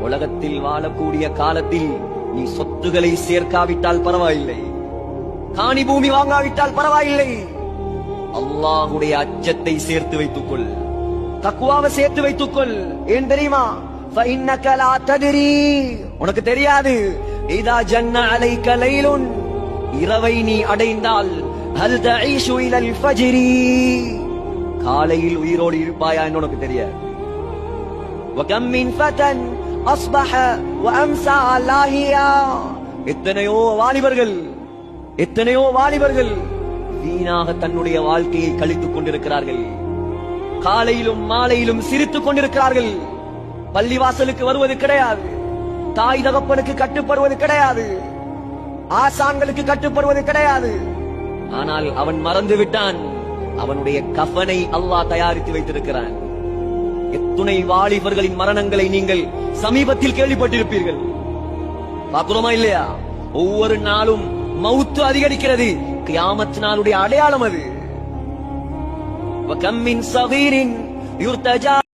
உலகத்தில் வாழக்கூடிய காலத்தில் நீ சொத்துக்களை சேர்க்காவிட்டால் பரவாயில்லை, காணி பூமி வாங்காவிட்டால் பரவாயில்லை, அல்லாஹ்வுடைய அச்சத்தை சேர்த்து வைத்துக்கொள், தக்வாவை சேர்த்து வைத்துக்கொள். ஏன் தெரியுமா? فإنك لا تدري, உனக்கு தெரியாது. இதா ஜன்ன அலைக லைலுன், இரவை நீ அடைந்தால் ஹல் தஈஷு இலல் ஃபஜ்ரி, காலையில் உயிரோடு இருப்பாயா என்று உனக்கு தெரியாது. وكم من فتى أصبح وأمسى لاهيا, எத்தனையோ வாலிபர்கள் வீணாக தன்னுடைய வாழ்க்கையை கழித்துக் கொண்டிருக்கிறார்கள். காலையிலும் மாலையிலும் சிரித்துக் கொண்டிருக்கிறார்கள். பள்ளிவாசலுக்கு வருவது கிடையாது, தாய் தகப்பனுக்கு கட்டுப்படுவது கிடையாது, ஆசான்களுக்கு கட்டுப்படுவது கிடையாது. ஆனால் அவன் மறந்து விட்டான், அவனுடைய கஃனை அல்லாஹ் தயாரித்து வைத்திருக்கிறான். எத்துணை வாலிபர்களின் மரணங்களை நீங்கள் சமீபத்தில் கேள்விப்பட்டிருப்பீர்கள். பார்க்கிறோமா இல்லையா? ஒவ்வொரு நாளும் மவுத்து அதிகரிக்கிறது. கியாமத் நாளுடைய அடையாளம் அது. வகம் மின் ஸகீரின் யுர்தஜா